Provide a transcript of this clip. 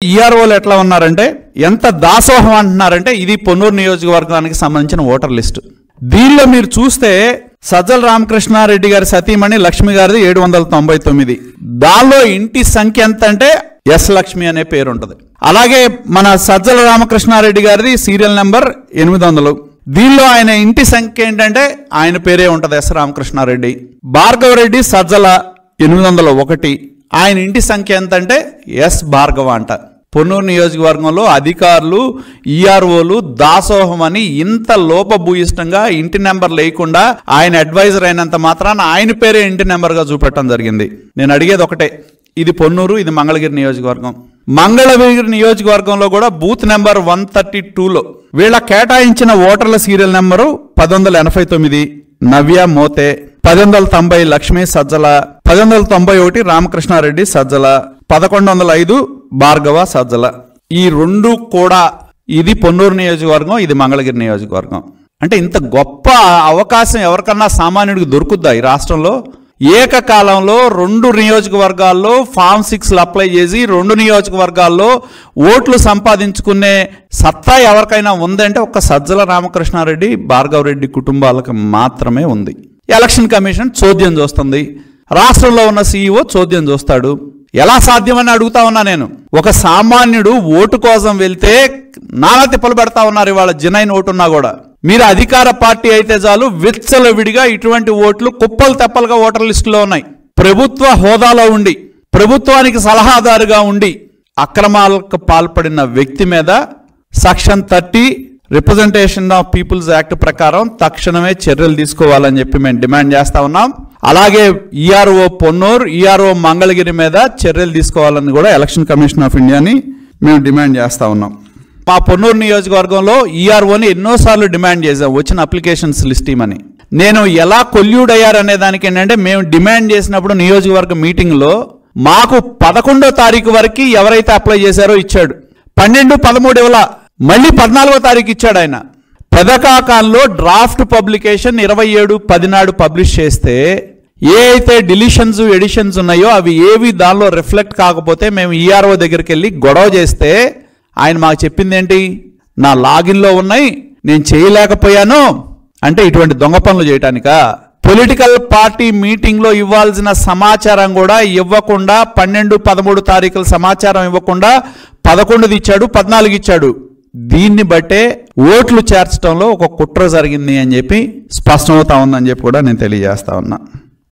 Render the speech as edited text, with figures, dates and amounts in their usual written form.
ఈఆర్ఓలు ఎట్లా ఉన్నారంటే ఎంత దాసోహం అంటున్నారంటే ఇది పొన్నూరు నియోజకవర్గానికి సంబంధించిన ఓటర్ లిస్టు. దీనిలో మీరు చూస్తే సజ్జల రామకృష్ణారెడ్డి గారి సతీమణి లక్ష్మి గారిది 799. దానిలో ఇంటి సంఖ్య ఎంత అంటే ఎస్ లక్ష్మి అనే పేరు ఉంటుంది. అలాగే మన సజ్జల రామకృష్ణారెడ్డి గారిది సీరియల్ నెంబర్ 800. దీనిలో ఆయన ఇంటి సంఖ్య ఏంటంటే ఆయన పేరే ఉంటుంది, ఎస్ రామకృష్ణారెడ్డి. భార్గవరెడ్డి సజ్జల 801. ఆయన ఇంటి సంఖ్య ఎంత అంటే ఎస్ భార్గవ అంట. పొన్నూరు నియోజకవర్గంలో అధికారులు ఈఆర్ఓలు దాసోహం అని ఇంత లోపభూయిష్టంగా ఇంటి నెంబర్ లేకుండా ఆయన అడ్వైజర్ అయినంత మాత్రాన ఆయన పేరే ఇంటి నెంబర్గా చూపెట్టడం జరిగింది. నేను అడిగేది ఒకటే, ఇది పొన్నూరు, ఇది మంగళగిరి నియోజకవర్గం. మంగళగిరి నియోజకవర్గంలో కూడా బూత్ నెంబర్ 132లో వీళ్ళ కేటాయించిన ఓటర్ల సీరియల్ నెంబరు 1089 నవ్య మోతే, 1090 లక్ష్మీ సజ్జల, 1091 రామకృష్ణారెడ్డి సజ్జల, 1105 భార్గవ సజ్జల. ఈ రెండు కూడా ఇది పొన్నూరు నియోజకవర్గం, ఇది మంగళగిరి నియోజకవర్గం. అంటే ఇంత గొప్ప అవకాశం ఎవరికన్నా సామాన్యుడికి దొరుకుద్దా ఈ రాష్ట్రంలో? ఏకకాలంలో 2 నియోజకవర్గాల్లో ఫామ్ 6 అప్లై చేసి 2 నియోజకవర్గాల్లో ఓట్లు సంపాదించుకునే సత్తా ఎవరికైనా ఉందంటే ఒక్క సజ్జల రామకృష్ణారెడ్డి భార్గవరెడ్డి కుటుంబాలకు మాత్రమే ఉంది. ఎలక్షన్ కమిషన్ చోద్యం చూస్తుంది, రాష్ట్రంలో ఉన్న సీఈఓ చోద్యం చూస్తాడు. ఎలా సాధ్యమని అడుగుతా ఉన్నా నేను. ఒక సామాన్యుడు ఓటు కోసం వెళ్తే నానా తిప్పలు పెడతా ఉన్నారు ఇవాళ, జనైన్ ఓటు ఉన్నా కూడా. మీరు అధికార పార్టీ అయితే చాలు విచ్చలవిడిగా ఇటువంటి ఓట్లు కుప్పలు తెప్పలుగా ఓటర్ లిస్టులో ఉన్నాయి. ప్రభుత్వ హోదాలో ఉండి ప్రభుత్వానికి సలహాదారుగా ఉండి అక్రమాలకు పాల్పడిన వ్యక్తి మీద section 30 representation of people's act ప్రకారం తక్షణమే చర్యలు తీసుకోవాలని చెప్పి మేము డిమాండ్ చేస్తా ఉన్నాం. అలాగే ఈఆర్ఓ పొన్నూరు, ఈఆర్ఓ మంగళగిరి మీద చర్యలు తీసుకోవాలని కూడా ఎలక్షన్ కమిషన్ ఆఫ్ ఇండియాని మేము డిమాండ్ చేస్తా ఉన్నాం. మా పొన్నూరు నియోజకవర్గంలో ఈఆర్ఓని ఎన్నోసార్లు డిమాండ్ చేసాం వచ్చిన అప్లికేషన్స్ లిస్ట్ ఇవ్వమని. నేను ఎలా కొల్యూడ్ అయ్యారనే దానికి ఏంటంటే మేము డిమాండ్ చేసినప్పుడు నియోజకవర్గ మీటింగ్లో మాకు 11వ తారీఖు వరకు ఎవరైతే అప్లై చేశారో ఇచ్చాడు, 12, 13 ఇవ్వాల, మళ్ళీ 14వ తారీఖు ఇచ్చాడు ఆయన. పెదకాకాల్లో డ్రాఫ్ట్ పబ్లికేషన్ 27/10 నాడు పబ్లిష్ చేస్తే ఏ అయితే డిలీషన్స్ ఎడిషన్స్ ఉన్నాయో అవి ఏవి దానిలో రిఫ్లెక్ట్ కాకపోతే మేము ఈఆర్ఓ దగ్గరికి వెళ్ళి గొడవ చేస్తే ఆయన మాకు చెప్పింది ఏంటి, నా లాగిన్లో ఉన్నాయి నేను చేయలేకపోయాను అంటే ఇటువంటి దొంగ పనులు చేయటానికా? పొలిటికల్ పార్టీ మీటింగ్లో ఇవ్వాల్సిన సమాచారం కూడా ఇవ్వకుండా 12, 13 తారీఖుల సమాచారం ఇవ్వకుండా 11 ఇచ్చాడు, 14 ఇచ్చాడు. దీన్ని బట్టే ఓట్లు చేర్చడంలో ఒక కుట్ర జరిగింది అని చెప్పి స్పష్టమవుతా ఉందని చెప్పి కూడా నేను తెలియజేస్తా ఉన్నా.